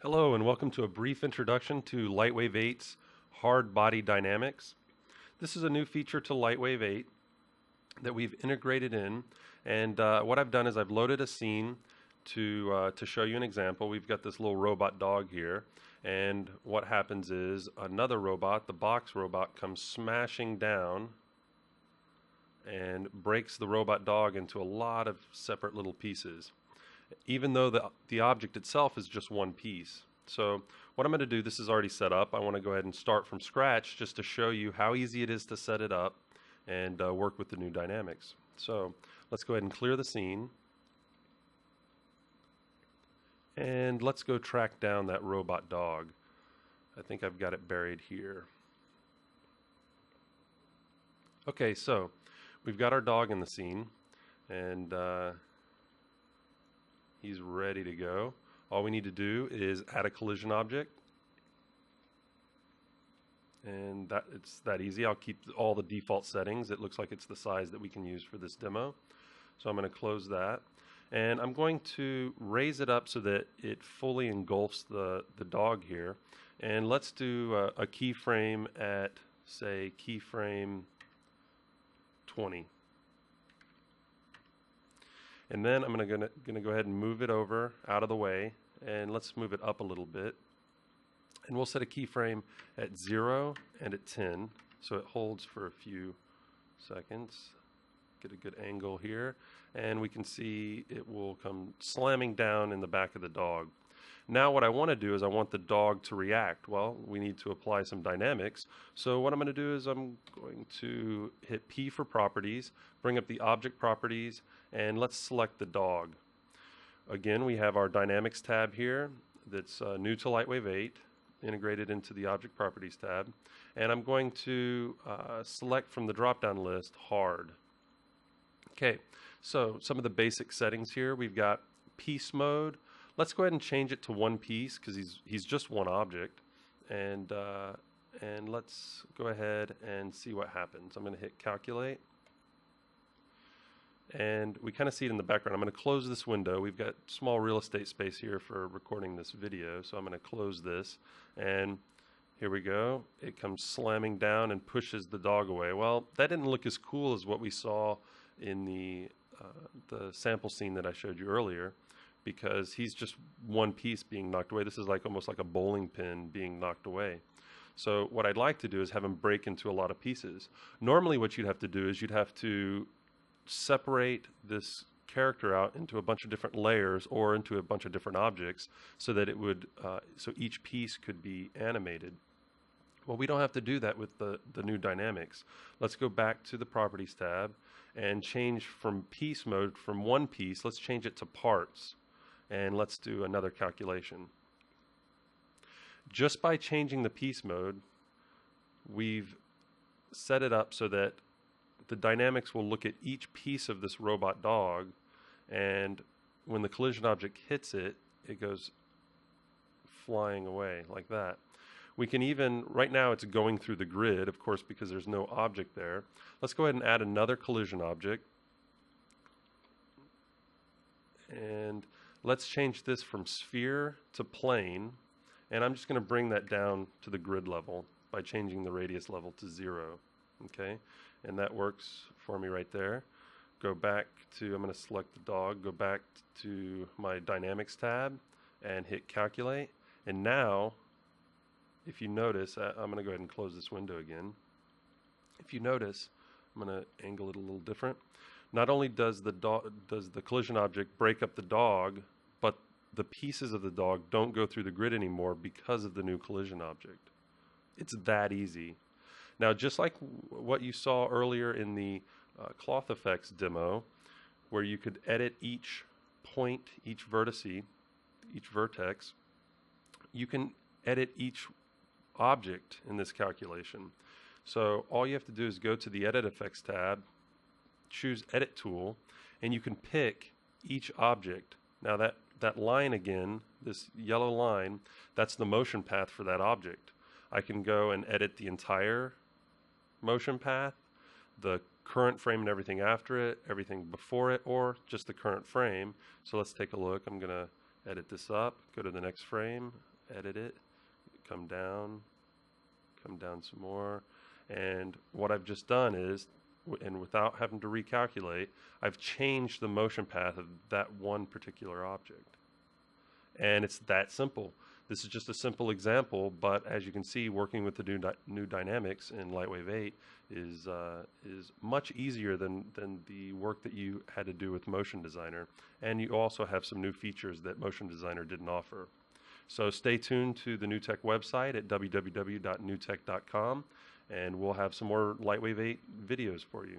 Hello and welcome to a brief introduction to Lightwave 8's hard body dynamics. This is a new feature to Lightwave 8 that we've integrated in, and what I've done is I've loaded a scene to show you an example. We've got this little robot dog here, and what happens is another robot, the box robot, comes smashing down and breaks the robot dog into a lot of separate little pieces, even though the object itself is just one piece. So what I'm going to do, this is already set up. I want to go ahead and start from scratch just to show you how easy it is to set it up and work with the new dynamics. So let's go ahead and clear the scene. And let's go track down that robot dog. I think I've got it buried here. Okay, so we've got our dog in the scene, and he's ready to go. All we need to do is add a collision object, and it's that easy. I'll keep all the default settings. It looks like it's the size that we can use for this demo. So I'm going to close that, and I'm going to raise it up so that it fully engulfs the dog here. And let's do a keyframe at, say, keyframe 20. And then I'm gonna go ahead and move it over out of the way, and let's move it up a little bit. And we'll set a keyframe at 0 and at 10, so it holds for a few seconds. Get a good angle here, and we can see it will come slamming down in the back of the dog. Now what I want to do is I want the dog to react. Well, we need to apply some dynamics. So what I'm going to do is I'm going to hit P for properties, bring up the object properties, and let's select the dog. Again, we have our dynamics tab here that's new to Lightwave 8, integrated into the object properties tab. And I'm going to select from the drop-down list hard. Okay, so some of the basic settings here. We've got piece mode. Let's go ahead and change it to one piece because he's just one object, and let's go ahead and see what happens. I'm going to hit calculate, and we kind of see it in the background. I'm going to close this window. We've got small real estate space here for recording this video, so I'm going to close this, and here we go. It comes slamming down and pushes the dog away. Well, that didn't look as cool as what we saw in the sample scene that I showed you earlier, because he's just one piece being knocked away. This is like almost like a bowling pin being knocked away. So what I'd like to do is have him break into a lot of pieces. Normally what you'd have to do is you'd have to separate this character out into a bunch of different layers or into a bunch of different objects so that it would so each piece could be animated. Well, we don't have to do that with the new dynamics. Let's go back to the properties tab and change from piece mode, from one piece, let's change it to parts. And let's do another calculation. Just by changing the piece mode, we've set it up so that the dynamics will look at each piece of this robot dog, and when the collision object hits it, it goes flying away like that. We can even, right now it's going through the grid, of course, because there's no object there. Let's go ahead and add another collision object. And let's change this from sphere to plane, and I'm just going to bring that down to the grid level by changing the radius level to 0. Okay, and that works for me right there. Go back to, I'm going to select the dog, go back to my dynamics tab and hit calculate. And now, if you notice, I'm going to go ahead and close this window again. If you notice, I'm going to angle it a little different. Not only does the collision object break up the dog, but the pieces of the dog don't go through the grid anymore because of the new collision object. It's that easy. Now, just like what you saw earlier in the HardFX demo, where you could edit each point, each vertex, you can edit each object in this calculation. So all you have to do is go to the Edit Effects tab, choose Edit Tool, and you can pick each object. Now that line again, this yellow line, that's the motion path for that object. I can go and edit the entire motion path, the current frame and everything after it, everything before it, or just the current frame. So let's take a look. I'm going to edit this up, go to the next frame, edit it, come down some more. And what I've just done is, and without having to recalculate, I've changed the motion path of that one particular object. And it's that simple. This is just a simple example, but as you can see, working with the new dynamics in Lightwave 8 is much easier than the work that you had to do with Motion Designer. And you also have some new features that Motion Designer didn't offer. So stay tuned to the NewTek website at www.newtek.com, and we'll have some more Lightwave 8 videos for you.